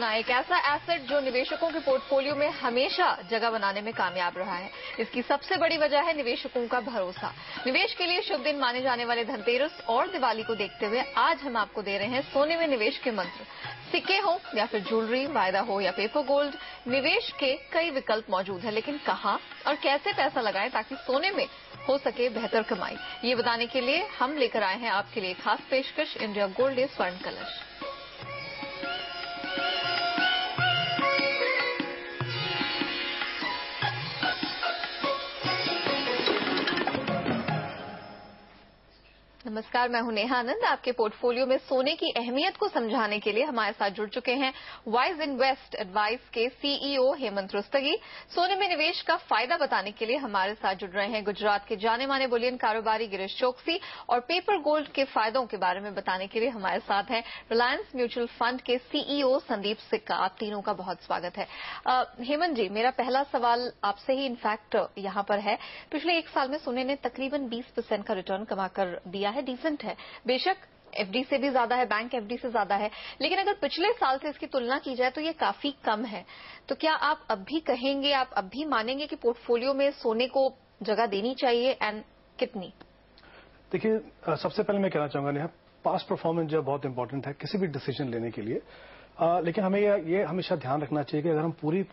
सोना एक ऐसा एसेट जो निवेशकों के पोर्टफोलियो में हमेशा जगह बनाने में कामयाब रहा है। इसकी सबसे बड़ी वजह है निवेशकों का भरोसा। निवेश के लिए शुभ दिन माने जाने वाले धनतेरस और दिवाली को देखते हुए आज हम आपको दे रहे हैं सोने में निवेश के मंत्र। सिक्के हो या फिर ज्वेलरी, वायदा हो या पेपर गोल्ड, निवेश के कई विकल्प मौजूद है, लेकिन कहां और कैसे पैसा लगाएं ताकि सोने में हो सके बेहतर कमाई, ये बताने के लिए हम लेकर आए हैं आपके लिए खास पेशकश इंडिया गोल्ड डे स्वर्ण कलश। नमस्कार, मैं हूं नेहा आनंद। आपके पोर्टफोलियो में सोने की अहमियत को समझाने के लिए हमारे साथ जुड़ चुके हैं वाइज इन्वेस्ट एडवाइस के सीईओ हेमंत रुस्तगी। सोने में निवेश का फायदा बताने के लिए हमारे साथ जुड़ रहे हैं गुजरात के जाने माने बुलियन कारोबारी गिरीश चोकसी, और पेपर गोल्ड के फायदों के बारे में बताने के लिए हमारे साथ हैं रिलायंस म्यूचुअल फंड के सीईओ संदीप सिक्का। आप तीनों का बहुत स्वागत है। हेमंत जी, मेरा पहला सवाल आपसे ही इनफैक्ट यहाँ पर है। पिछले एक साल में सोने ने तकरीबन 20% का रिटर्न कमाकर दिया है। डिसेंट है, बेशक एफडी से भी ज्यादा है, बैंक एफडी से ज्यादा है, लेकिन अगर पिछले साल से इसकी तुलना की जाए तो ये काफी कम है। तो क्या आप अब भी कहेंगे, आप अब भी मानेंगे कि पोर्टफोलियो में सोने को जगह देनी चाहिए एंड कितनी? देखिए, सबसे पहले मैं कहना चाहूंगा नेहा, पास्ट परफॉर्मेंस जो है बहुत इंपॉर्टेंट है किसी भी डिसीजन लेने के लिए। लेकिन हमें ये हमेशा ध्यान रखना चाहिए कि अगर हम पूरी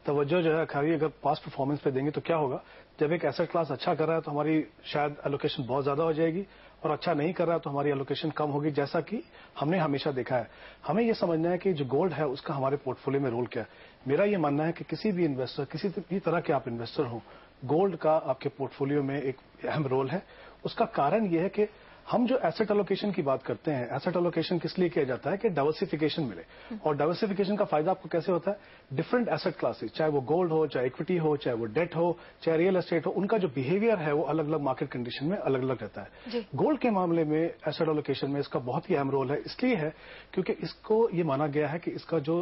तवज्जो जो है खाली अगर पास्ट परफॉर्मेंस पे देंगे तो क्या होगा, जब एक एसेट क्लास अच्छा कर रहा है तो हमारी शायद एलोकेशन बहुत ज्यादा हो जाएगी, और अच्छा नहीं कर रहा है तो हमारी एलोकेशन कम होगी, जैसा कि हमने हमेशा देखा है। हमें यह समझना है कि जो गोल्ड है उसका हमारे पोर्टफोलियो में रोल क्या है। मेरा ये मानना है कि किसी भी इन्वेस्टर, किसी भी तरह के आप इन्वेस्टर हो, गोल्ड का आपके पोर्टफोलियो में एक अहम रोल है। उसका कारण यह है कि हम जो एसेट एलोकेशन की बात करते हैं, एसेट एलोकेशन किस लिए किया जाता है कि डाइवर्सिफिकेशन मिले। और डाइवर्सिफिकेशन का फायदा आपको कैसे होता है, डिफरेंट एसेट क्लासेस, चाहे वो गोल्ड हो, चाहे इक्विटी हो, चाहे वो डेट हो, चाहे रियल एस्टेट हो, उनका जो बिहेवियर है वो अलग अलग मार्केट कंडीशन में अलग अलग रहता है। गोल्ड के मामले में एसेट एलोकेशन में इसका बहुत ही अहम रोल है। इसलिए है क्योंकि इसको ये माना गया है कि इसका जो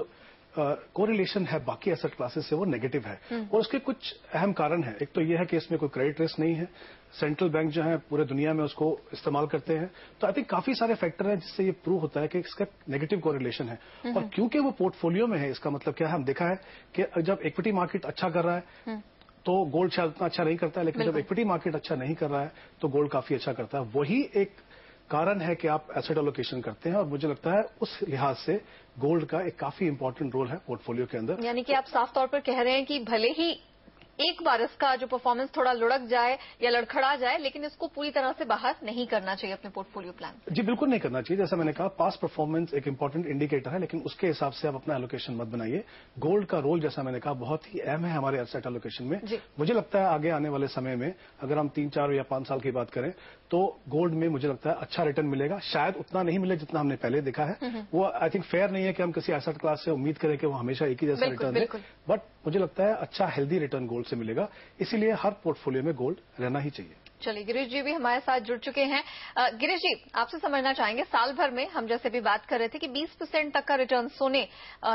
कोरिलेशन है बाकी एसेट क्लासेस से वो नेगेटिव है, और उसके कुछ अहम कारण है। एक तो ये है कि इसमें कोई क्रेडिट रिस्क नहीं है, सेंट्रल बैंक जो है पूरे दुनिया में उसको इस्तेमाल करते हैं। तो आई थिंक काफी सारे फैक्टर हैं जिससे ये प्रूव होता है कि इसका नेगेटिव कोरिलेशन है। और क्योंकि वो पोर्टफोलियो में है, इसका मतलब क्या है, हम देखा है कि जब इक्विटी मार्केट अच्छा कर रहा है तो गोल्ड शायद उतना अच्छा नहीं करता है, लेकिन जब इक्विटी मार्केट अच्छा नहीं कर रहा है तो गोल्ड काफी अच्छा करता है। वही एक कारण है कि आप एसेट एलोकेशन करते हैं, और मुझे लगता है उस लिहाज से गोल्ड का एक काफी इंपॉर्टेंट रोल है पोर्टफोलियो के अंदर। यानी कि आप साफ तौर पर कह रहे हैं कि भले ही एक बार इसका जो परफॉर्मेंस थोड़ा लुढ़क जाए या लड़खड़ा जाए, लेकिन इसको पूरी तरह से बाहर नहीं करना चाहिए अपने पोर्टफोलियो प्लान। जी बिल्कुल नहीं करना चाहिए। जैसा मैंने कहा, पास्ट परफॉर्मेंस एक इंपॉर्टेंट इंडिकेटर है, लेकिन उसके हिसाब से आप अपना एलोकेशन मत बनाइए। गोल्ड का रोल, जैसा मैंने कहा, बहुत ही अहम है हमारे एसेट एलोकेशन में। मुझे लगता है आगे आने वाले समय में अगर हम 3, 4 या 5 साल की बात करें तो गोल्ड में मुझे लगता है अच्छा रिटर्न मिलेगा। शायद उतना नहीं मिले जितना हमने पहले देखा है। वो आई थिंक फेयर नहीं है कि हम किसी एसेट क्लास से उम्मीद करें कि वो हमेशा एक ही जैसा रिटर्न है, बट मुझे लगता है अच्छा हेल्दी रिटर्न गोल्ड से मिलेगा। इसीलिए हर पोर्टफोलियो में गोल्ड रहना ही चाहिए। चलिए, गिरीश जी भी हमारे साथ जुड़ चुके हैं। गिरीश जी, आपसे समझना चाहेंगे, साल भर में हम जैसे भी बात कर रहे थे कि 20% तक का रिटर्न सोने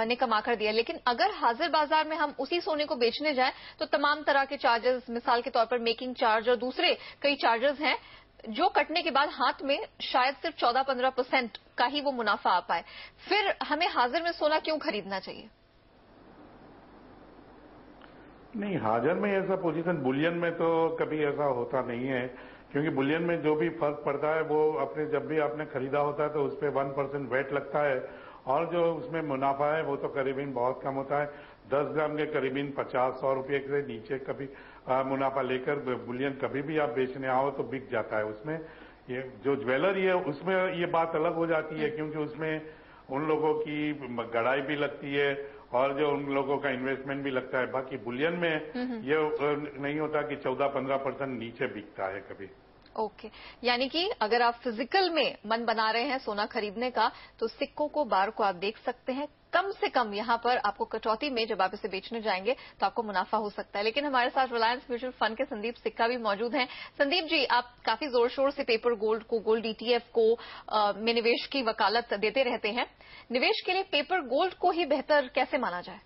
ने कमा कर दिया, लेकिन अगर हाजिर बाजार में हम उसी सोने को बेचने जाएं तो तमाम तरह के चार्जेस, मिसाल के तौर पर मेकिंग चार्ज और दूसरे कई चार्जेस हैं जो कटने के बाद हाथ में शायद सिर्फ 14-15% का ही वो मुनाफा आ पाए। फिर हमें हाजिर में सोना क्यों खरीदना चाहिए? नहीं, हाजिर में ऐसा पोजीशन, बुलियन में तो कभी ऐसा होता नहीं है, क्योंकि बुलियन में जो भी फर्क पड़ता है वो अपने, जब भी आपने खरीदा होता है तो उस पर 1% वेट लगता है, और जो उसमें मुनाफा है वो तो करीबन बहुत कम होता है। 10 ग्राम के करीबन 50-100 रुपये से नीचे कभी मुनाफा लेकर बुलियन कभी भी आप बेचने आओ तो बिक जाता है। उसमें ये जो ज्वेलरी है उसमें ये बात अलग हो जाती है, क्योंकि उसमें उन लोगों की गड़ाई भी लगती है और जो उन लोगों का इन्वेस्टमेंट भी लगता है। बाकी बुलियन में ये नहीं होता कि 14-15% नीचे बिकता है कभी। ओके, यानी कि अगर आप फिजिकल में मन बना रहे हैं सोना खरीदने का तो सिक्कों को, बार को आप देख सकते हैं। कम से कम यहाँ पर आपको कटौती में जब आप इसे बेचने जाएंगे तो आपको मुनाफा हो सकता है। लेकिन हमारे साथ रिलायंस म्यूचुअल फंड के संदीप सिक्का भी मौजूद हैं। संदीप जी, आप काफी जोर शोर से पेपर गोल्ड को, गोल्ड ईटीएफ को में निवेश की वकालत देते रहते हैं। निवेश के लिए पेपर गोल्ड को ही बेहतर कैसे माना जाए?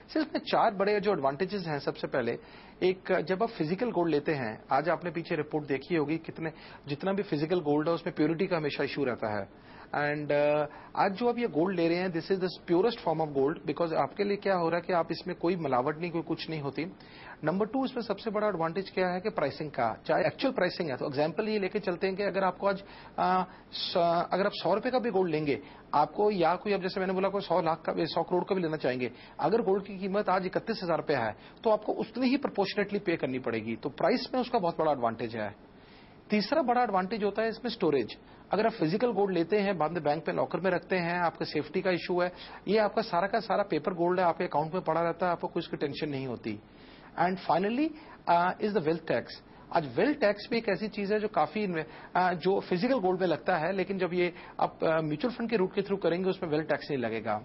सिर्फ 4 बड़े जो एडवांटेजेस हैं। सबसे पहले, एक, जब आप फिजिकल गोल्ड लेते हैं, आज आपने पीछे रिपोर्ट देखी होगी, जितना भी फिजिकल गोल्ड है उसमें प्योरिटी का हमेशा इशू रहता है। एंड आज जो आप ये गोल्ड ले रहे हैं, this is the purest form of gold, because आपके लिए क्या हो रहा है कि आप इसमें कोई मिलावट नहीं, कोई कुछ नहीं होती। नंबर 2, इसमें सबसे बड़ा एडवांटेज क्या है कि प्राइसिंग का, चाहे एक्चुअल प्राइसिंग है तो एग्जांपल ये लेके चलते हैं कि अगर आपको आज अगर आप 100 रुपए का भी गोल्ड लेंगे आपको, या कोई, अब जैसे मैंने बोला कोई 100 लाख का 100 करोड़ का भी लेना चाहेंगे, अगर गोल्ड की कीमत आज 31,000 रुपए है तो आपको उतनी ही प्रोपोर्शनेटली पे करनी पड़ेगी। तो प्राइस में उसका बहुत बड़ा एडवांटेज है। तीसरा बड़ा एडवांटेज होता है इसमें स्टोरेज। अगर आप फिजिकल गोल्ड लेते हैं, बाद में बैंक पे लॉकर में रखते हैं, आपका सेफ्टी का इशू है, ये आपका सारा का सारा पेपर गोल्ड है, आपके अकाउंट में पड़ा रहता है, आपको कोई उसकी टेंशन नहीं होती। And finally is the wealth tax. आज वेल्थ टैक्स भी एक ऐसी चीज है जो काफी जो फिजिकल गोल्ड में लगता है, लेकिन जब ये आप म्यूचुअल फंड के रूट के थ्रू करेंगे उसमें वेल्थ टैक्स नहीं लगेगा।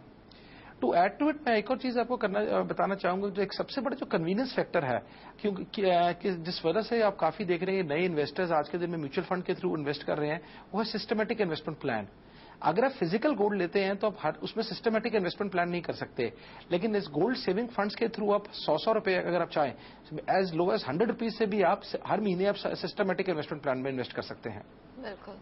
टू ऐड टू इट, मैं एक और चीज आपको बताना चाहूंगा, जो एक सबसे बड़ा जो कन्वीनियंस फैक्टर है, क्योंकि जिस वजह से आप काफी देख रहे हैं नए इन्वेस्टर्स आज के दिन में म्यूचुअल फंड के थ्रू इन्वेस्ट कर रहे हैं, वो है सिस्टमेटिक इन्वेस्टमेंट प्लान। अगर आप फिजिकल गोल्ड लेते हैं तो आप उसमें सिस्टमेटिक इन्वेस्टमेंट प्लान नहीं कर सकते, लेकिन इस गोल्ड सेविंग फंड्स के थ्रू आप 100 रुपए अगर आप चाहें, एज लो एज 100 रुपीज से भी आप हर महीने आप सिस्टमेटिक इन्वेस्टमेंट प्लान में इन्वेस्ट कर सकते हैं। बिल्कुल।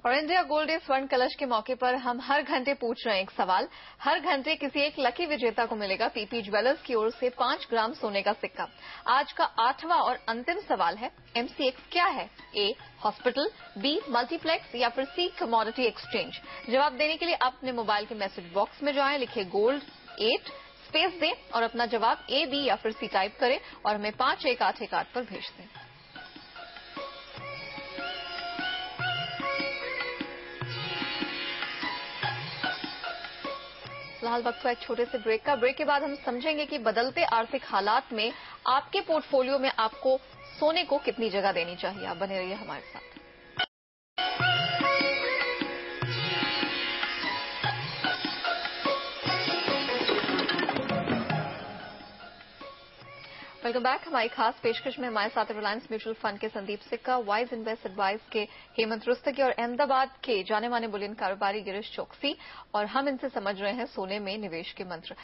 और इंडिया गोल्ड डे स्वर्ण कलश के मौके पर हम हर घंटे पूछ रहे हैं एक सवाल। हर घंटे किसी एक लकी विजेता को मिलेगा पीपी ज्वेलर्स की ओर से 5 ग्राम सोने का सिक्का। आज का 8वां और अंतिम सवाल है, एमसीएक्स क्या है? ए हॉस्पिटल, बी मल्टीप्लेक्स या फिर सी कमोडिटी एक्सचेंज? जवाब देने के लिए अपने मोबाइल के मैसेज बॉक्स में जाएं, लिखे गोल्ड 8 स्पेस दें और अपना जवाब ए, बी या फिर सी टाइप करें और हमें 51818 पर भेज दें। फिलहाल वक्त हुआ एक छोटे से ब्रेक का। ब्रेक के बाद हम समझेंगे कि बदलते आर्थिक हालात में आपके पोर्टफोलियो में आपको सोने को कितनी जगह देनी चाहिए। आप बने रहिए हमारे साथ। Welcome back. हमारी खास पेशकश में हमारे साथ रिलायंस म्यूचुअल फंड के संदीप सिक्का, वाइज इन्वेस्ट एडवाइस के हेमंत रुस्तगी और अहमदाबाद के जाने माने बुलियन कारोबारी गिरीश चौकसी, और हम इनसे समझ रहे हैं सोने में निवेश के मंत्र।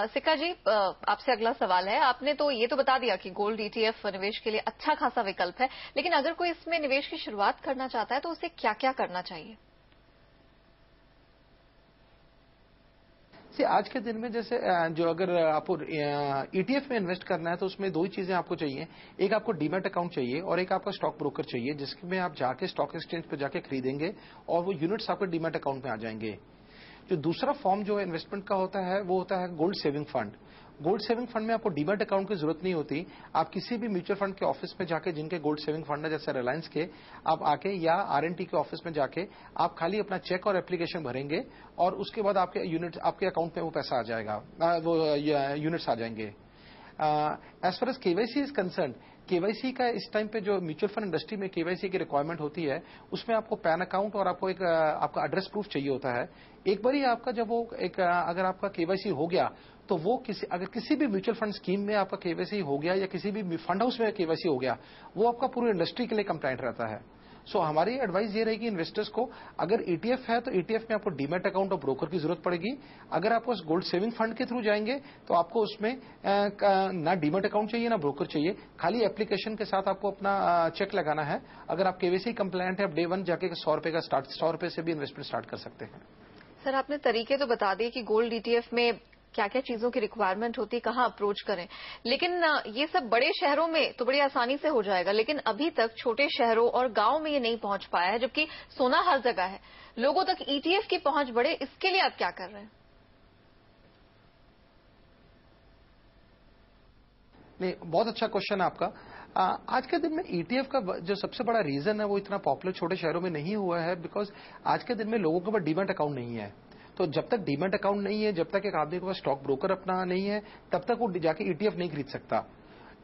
सिक्का जी, आपसे अगला सवाल है। आपने तो ये तो बता दिया कि गोल्ड ईटीएफ निवेश के लिए अच्छा खासा विकल्प है, लेकिन अगर कोई इसमें निवेश की शुरुआत करना चाहता है तो उसे क्या क्या करना चाहिए? आज के दिन में जैसे जो अगर आपको ईटीएफ में इन्वेस्ट करना है तो उसमें 2 ही चीजें आपको चाहिए। एक आपको डीमैट अकाउंट चाहिए और एक आपका स्टॉक ब्रोकर चाहिए, जिसमें आप जाके स्टॉक एक्सचेंज पर जाके खरीदेंगे और वो यूनिट्स आपके डीमैट अकाउंट में आ जाएंगे। जो दूसरा फॉर्म जो इन्वेस्टमेंट का होता है वो होता है gold saving fund. Gold saving fund में आपको डीमैट अकाउंट की जरूरत नहीं होती। आप किसी भी म्यूचुअल फंड के ऑफिस में जाके, जिनके गोल्ड सेविंग फंड है जैसे रिलायंस के, आप आके या आरएनटी के ऑफिस में जाके आप खाली अपना चेक और एप्लीकेशन भरेंगे और उसके बाद आपके यूनिट आपके अकाउंट में वो पैसा आ जाएगा, वो यूनिट्स आ जाएंगे। As far as KYC is concern, KYC का इस टाइम पे जो म्यूचुअल फंड इंडस्ट्री में केवाईसी की रिक्वायरमेंट होती है, उसमें आपको पैन अकाउंट और आपको एक आपका एड्रेस प्रूफ चाहिए होता है। एक बार ही आपका जब वो एक अगर आपका केवाईसी हो गया तो वो अगर किसी भी म्यूचुअल फंड स्कीम में आपका केवाईसी हो गया या किसी भी फंड हाउस में केवाईसी हो गया, वो आपका पूरी इंडस्ट्री के लिए कंप्लायंट रहता है। सो हमारी एडवाइस ये रहेगी इन्वेस्टर्स को, अगर ईटीएफ है तो ईटीएफ में आपको डीमैट अकाउंट और ब्रोकर की जरूरत पड़ेगी। अगर आप उस गोल्ड सेविंग फंड के थ्रू जाएंगे तो आपको उसमें ना डीमैट अकाउंट चाहिए ना ब्रोकर चाहिए, खाली एप्लीकेशन के साथ आपको अपना चेक लगाना है। अगर आप केवाईसी कंप्लायंट है, आप डे 1 जाके 100 रुपए का 100 रुपए से भी इन्वेस्टमेंट स्टार्ट कर सकते हैं। सर, आपने तरीके तो बता दिए कि गोल्ड ईटीएफ में क्या क्या चीजों की रिक्वायरमेंट होती है, कहाँ अप्रोच करें, लेकिन ये सब बड़े शहरों में तो बड़ी आसानी से हो जाएगा, लेकिन अभी तक छोटे शहरों और गांव में ये नहीं पहुंच पाया है, जबकि सोना हर जगह है। लोगों तक ईटीएफ की पहुंच बढ़े, इसके लिए आप क्या कर रहे हैं? नहीं, बहुत अच्छा क्वेश्चन है आपका। आज के दिन में ईटीएफ का जो सबसे बड़ा रीजन है वो इतना पॉपुलर छोटे शहरों में नहीं हुआ है, बिकॉज आज के दिन में लोगों के पास डीमैट अकाउंट नहीं है। तो जब तक डीमैट अकाउंट नहीं है, जब तक एक आदमी के पास स्टॉक ब्रोकर अपना नहीं है, तब तक वो जाके ईटीएफ नहीं खरीद सकता।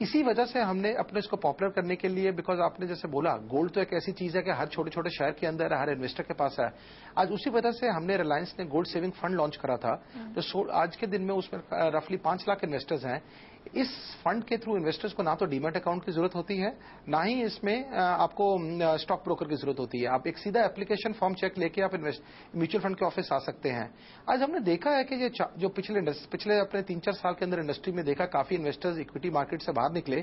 इसी वजह से हमने अपने इसको पॉपुलर करने के लिए, बिकॉज आपने जैसे बोला गोल्ड तो एक ऐसी चीज है कि हर छोटे छोटे शहर के अंदर हर इन्वेस्टर के पास है। आज उसी वजह से हमने रिलायंस ने गोल्ड सेविंग फंड लॉन्च करा था। तो आज के दिन में उसमें रफली 5 लाख इन्वेस्टर्स हैं। इस फंड के थ्रू इन्वेस्टर्स को ना तो डीमैट अकाउंट की जरूरत होती है, ना ही इसमें आपको स्टॉक ब्रोकर की जरूरत होती है। आप एक सीधा एप्लीकेशन फॉर्म चेक लेके आप म्यूचुअल फंड के ऑफिस आ सकते हैं। आज हमने देखा है कि ये जो पिछले अपने 3-4 साल के अंदर इंडस्ट्री में देखा, काफी इन्वेस्टर्स इक्विटी मार्केट से बाहर बाहर निकले।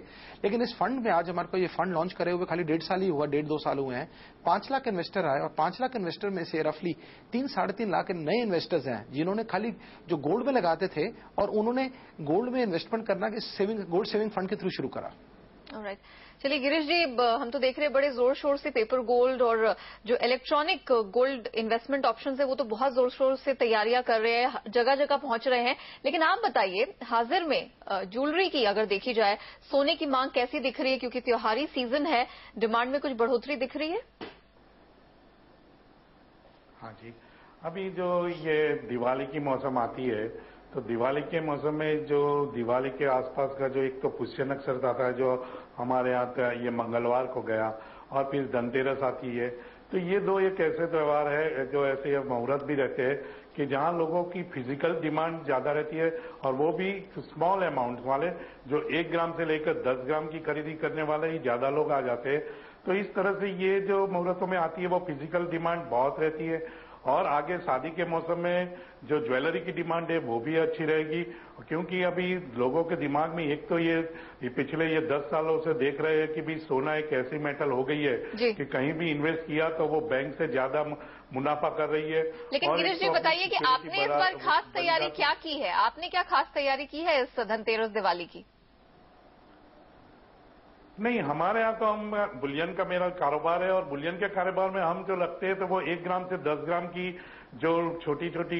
लेकिन इस फंड में आज हमारे पास ये फंड लॉन्च करे हुए खाली 1.5 साल ही हुआ, 1.5-2 साल हुए हैं। 5 लाख इन्वेस्टर आए और 5 लाख इन्वेस्टर में से रफली 3-3.5 लाख नए इन्वेस्टर्स हैं जिन्होंने खाली जो गोल्ड में लगाते थे और उन्होंने गोल्ड में इन्वेस्टमेंट करना गोल्ड सेविंग फंड के थ्रू शुरू करा। ऑलराइट, चलिए गिरीश जी, हम तो देख रहे हैं बड़े जोर शोर से पेपर गोल्ड और जो इलेक्ट्रॉनिक गोल्ड इन्वेस्टमेंट ऑप्शन है वो तो बहुत जोर शोर से तैयारियां कर रहे हैं, जगह जगह पहुंच रहे हैं। लेकिन आप बताइए, हाजिर में ज्वेलरी की अगर देखी जाए, सोने की मांग कैसी दिख रही है? क्योंकि त्योहारी सीजन है, डिमांड में कुछ बढ़ोतरी दिख रही है? हाँ जी, अभी जो ये दिवाली की मौसम आती है तो दिवाली के मौसम में जो दिवाली के आसपास का जो एक तो पुष्य नक्षत्र आता है जो हमारे यहाँ ये मंगलवार को गया, और फिर धनतेरस आती है। तो ये दो एक ऐसे त्योहार है जो ऐसे मुहूर्त भी रहते हैं कि जहाँ लोगों की फिजिकल डिमांड ज्यादा रहती है, और वो भी स्मॉल अमाउंट वाले, जो 1 ग्राम से लेकर 10 ग्राम की खरीदी करने वाले ही ज्यादा लोग आ जाते हैं। तो इस तरह से ये जो मुहूर्तों में आती है वो फिजिकल डिमांड बहुत रहती है, और आगे शादी के मौसम में जो ज्वेलरी की डिमांड है वो भी अच्छी रहेगी। क्योंकि अभी लोगों के दिमाग में एक तो ये पिछले 10 सालों से देख रहे हैं कि भी सोना एक ऐसी मेटल हो गई है कि कहीं भी इन्वेस्ट किया तो वो बैंक से ज्यादा मुनाफा कर रही है। लेकिन गिरीश जी बताइए कि आपने इस बार खास तैयारी क्या की है? आपने क्या खास तैयारी की है इस धनतेरस दिवाली की? नहीं, हमारे यहाँ तो हम बुलियन का मेरा कारोबार है, और बुलियन के कारोबार में हम जो लगते हैं तो वो 1 ग्राम से 10 ग्राम की जो छोटी छोटी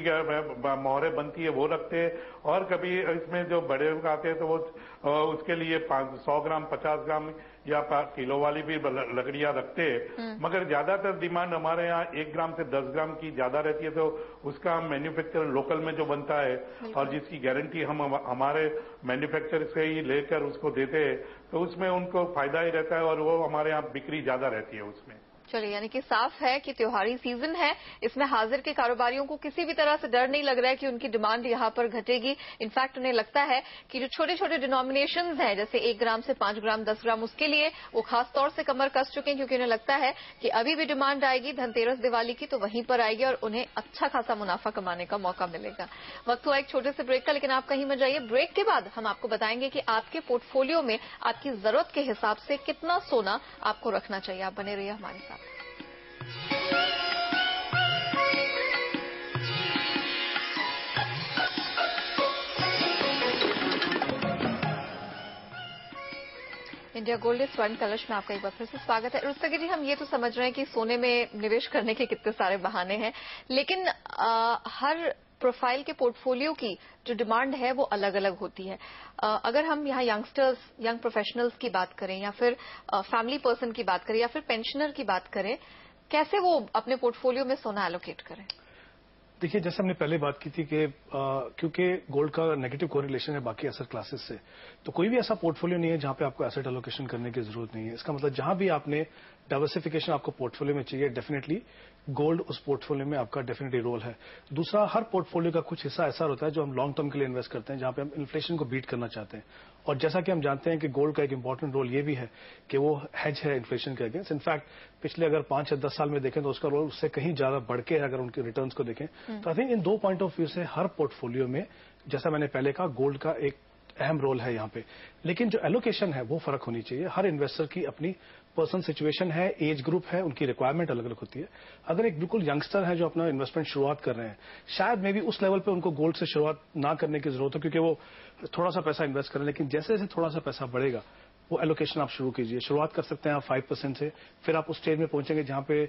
मोहरें बनती है वो रखते हैं, और कभी इसमें जो बड़े आते हैं तो वो उसके लिए 100 ग्राम 50 ग्राम या किलो वाली भी लकड़ियां रखते हैं। मगर ज्यादातर डिमांड हमारे यहाँ 1 ग्राम से 10 ग्राम की ज्यादा रहती है, तो उसका हम मैन्युफैक्चर लोकल में जो बनता है और जिसकी गारंटी हम हमारे मैन्युफैक्चर से ही लेकर उसको देते हैं, तो उसमें उनको फायदा ही रहता है और वो हमारे यहाँ बिक्री ज्यादा रहती है उसमें। चलिए, यानी कि साफ है कि त्योहारी सीजन है, इसमें हाजिर के कारोबारियों को किसी भी तरह से डर नहीं लग रहा है कि उनकी डिमांड यहां पर घटेगी। इनफैक्ट उन्हें लगता है कि जो छोटे छोटे डिनोमिनेशंस हैं, जैसे 1 ग्राम से 5 ग्राम 10 ग्राम, उसके लिए वो खास तौर से कमर कस चुके हैं, क्योंकि उन्हें लगता है कि अभी भी डिमांड आएगी धनतेरस दिवाली की तो वहीं पर आएगी और उन्हें अच्छा खासा मुनाफा कमाने का मौका मिलेगा। वक्त हुआ एक छोटे से ब्रेक का, लेकिन आप कहीं मत जाइए। ब्रेक के बाद हम आपको बताएंगे कि आपके पोर्टफोलियो में आपकी जरूरत के हिसाब से कितना सोना आपको रखना चाहिए। आप बने रहिए हमारे साथ। इंडिया गोल्ड स्वर्ण कलश में आपका एक बार फिर से स्वागत है। रुस्तगी जी, हम ये तो समझ रहे हैं कि सोने में निवेश करने के कितने सारे बहाने हैं, लेकिन हर प्रोफाइल के पोर्टफोलियो की जो डिमांड है वो अलग अलग होती है। अगर हम यहाँ यंगस्टर्स, यंग प्रोफेशनल्स की बात करें, या फिर फैमिली पर्सन की बात करें, या फिर पेंशनर की बात करें, कैसे वो अपने पोर्टफोलियो में सोना एलोकेट करें? देखिए, जैसे हमने पहले बात की थी कि क्योंकि गोल्ड का नेगेटिव कोरिलेशन है बाकी एसेट क्लासेस से, तो कोई भी ऐसा पोर्टफोलियो नहीं है जहां पे आपको एसेट एलोकेशन करने की जरूरत नहीं है। इसका मतलब जहां भी आपने डाइवर्सिफिकेशन आपको पोर्टफोलियो में चाहिए, डेफिनेटली गोल्ड उस पोर्टफोलियो में आपका डेफिनेटली रोल है। दूसरा, हर पोर्टफोलियो का कुछ हिस्सा ऐसा होता है जो हम लॉन्ग टर्म के लिए इन्वेस्ट करते हैं, जहां पे हम इन्फ्लेशन को बीट करना चाहते हैं। और जैसा कि हम जानते हैं कि गोल्ड का एक इंपॉर्टेंट रोल ये भी है कि वो हेज है इन्फ्लेशन के अगेंस्ट। इनफैक्ट पिछले अगर 5 या 10 साल में देखें तो उसका रोल उससे कहीं ज्यादा बढ़ के है, अगर उनके रिटर्न्स को देखें तो I think in 2 point of view से हर पोर्टफोलियो में, जैसा मैंने पहले कहा, गोल्ड का एक अहम रोल है यहाँ पे। लेकिन जो एलोकेशन है वो फर्क होनी चाहिए। हर इन्वेस्टर की अपनी पर्सनल सिचुएशन है, एज ग्रुप है, उनकी रिक्वायरमेंट अलग अलग होती है। अगर एक बिल्कुल यंगस्टर है जो अपना इन्वेस्टमेंट शुरुआत कर रहे हैं, शायद मे भी उस लेवल पे उनको गोल्ड से शुरुआत ना करने की जरूरत हो, क्योंकि वो थोड़ा सा पैसा इन्वेस्ट करें। लेकिन जैसे जैसे थोड़ा सा पैसा बढ़ेगा वो एलोकेशन आप शुरू कीजिए। शुरुआत कर सकते हैं आप 5% से, फिर आप उस स्टेज में पहुंचेंगे जहां पे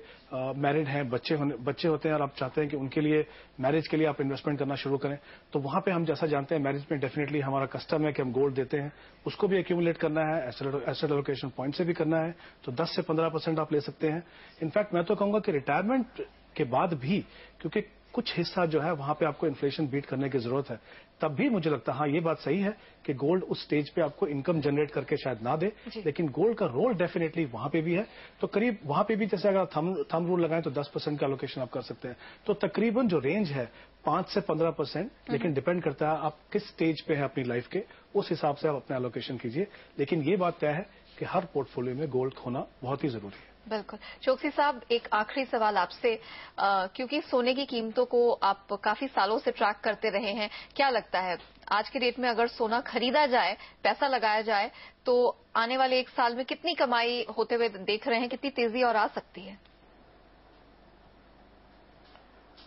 मैरिड हैं, बच्चे होते हैं और आप चाहते हैं कि उनके लिए मैरिज के लिए आप इन्वेस्टमेंट करना शुरू करें, तो वहां पे हम जैसा जानते हैं मैरिज में डेफिनेटली हमारा कस्टम है कि हम गोल्ड देते हैं, उसको भी एक्यूमुलेट करना है, एसेट एलोकेशन पॉइंट से भी करना है, तो 10 से 15% आप ले सकते हैं। इनफैक्ट मैं तो कहूंगा कि रिटायरमेंट के बाद भी, क्योंकि कुछ हिस्सा जो है वहां पे आपको इन्फ्लेशन बीट करने की जरूरत है, तब भी मुझे लगता है हाँ ये बात सही है कि गोल्ड उस स्टेज पे आपको इनकम जनरेट करके शायद ना दे, लेकिन गोल्ड का रोल डेफिनेटली वहां पे भी है। तो करीब वहां पे भी जैसे अगर थंब रूल लगाएं तो 10% का एलोकेशन आप कर सकते हैं। तो तकरीबन जो रेंज है 5 से 15%, लेकिन डिपेंड करता है आप किस स्टेज पे है अपनी लाइफ के, उस हिसाब से आप अपना एलोकेशन कीजिए। लेकिन ये बात तय है कि हर पोर्टफोलियो में गोल्ड होना बहुत ही जरूरी है। बिल्कुल। चौकसी साहब, एक आखिरी सवाल आपसे, क्योंकि सोने की कीमतों को आप काफी सालों से ट्रैक करते रहे हैं, क्या लगता है आज के डेट में अगर सोना खरीदा जाए, पैसा लगाया जाए, तो आने वाले एक साल में कितनी कमाई होते हुए देख रहे हैं, कितनी तेजी और आ सकती है?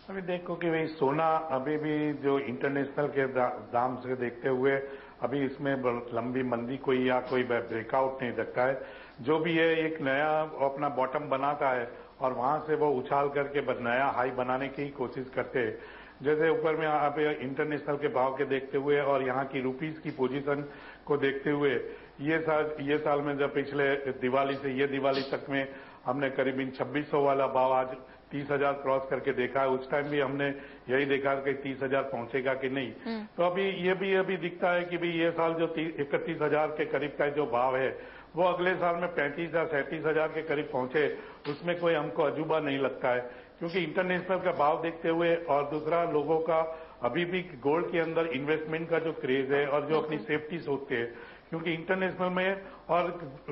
अभी देखो कि भाई सोना अभी भी जो इंटरनेशनल के दाम से देखते हुए अभी इसमें लंबी मंदी कोई या कोई ब्रेकआउट नहीं दिखता है। जो भी है एक नया अपना बॉटम बनाता है और वहां से वो उछाल करके नया हाई बनाने की कोशिश करते हैं। जैसे ऊपर में आप इंटरनेशनल के भाव के देखते हुए और यहाँ की रुपीस की पोजीशन को देखते हुए ये साल में जब पिछले दिवाली से ये दिवाली तक में हमने करीबन 2600 वाला भाव आज 30,000 क्रॉस करके देखा है। उस टाइम भी हमने यही देखा कि 30,000 पहुंचेगा कि नहीं। तो अभी ये भी दिखता है कि भाई ये साल जो 31,000 के करीब का जो भाव है वो अगले साल में 35 या 37,000 के करीब पहुंचे, उसमें कोई हमको अजूबा नहीं लगता है। क्योंकि इंटरनेशनल का भाव देखते हुए और दूसरा लोगों का अभी भी गोल्ड के अंदर इन्वेस्टमेंट का जो क्रेज है और जो अपनी सेफ्टी सोचते हैं, क्योंकि इंटरनेशनल में और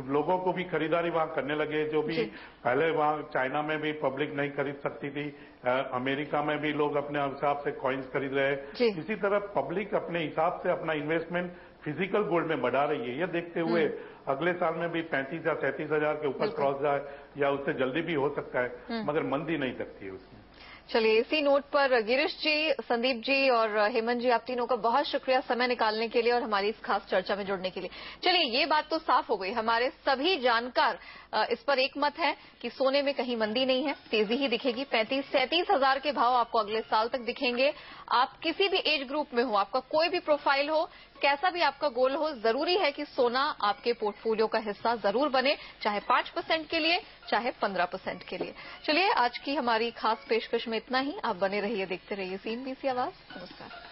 लोगों को भी खरीदारी वहां करने लगे। जो भी पहले वहां चाइना में भी पब्लिक नहीं खरीद सकती थी, अमेरिका में भी लोग अपने हिसाब से कॉइन्स खरीद रहे हैं। इसी तरह पब्लिक अपने हिसाब से अपना इन्वेस्टमेंट फिजिकल गोल्ड में बढ़ा रही है। ये देखते हुए अगले साल में भी 35 या 37,000 के ऊपर क्रॉस जाए या उससे जल्दी भी हो सकता है, मगर मंदी नहीं सकती है उसमें। चलिए, इसी नोट पर गिरीश जी, संदीप जी और हेमंत जी, आप तीनों का बहुत शुक्रिया समय निकालने के लिए और हमारी इस खास चर्चा में जुड़ने के लिए। चलिए, ये बात तो साफ हो गई, हमारे सभी जानकार इस पर एक मत है कि सोने में कहीं मंदी नहीं है, तेजी ही दिखेगी। 35-37 हजार के भाव आपको अगले साल तक दिखेंगे। आप किसी भी एज ग्रुप में हो, आपका कोई भी प्रोफाइल हो, कैसा भी आपका गोल हो, जरूरी है कि सोना आपके पोर्टफोलियो का हिस्सा जरूर बने, चाहे 5% के लिए, चाहे 15% के लिए। चलिए, आज की हमारी खास पेशकश में इतना ही। आप बने रहिए, देखते रहिए CNBC आवाज। नमस्कार।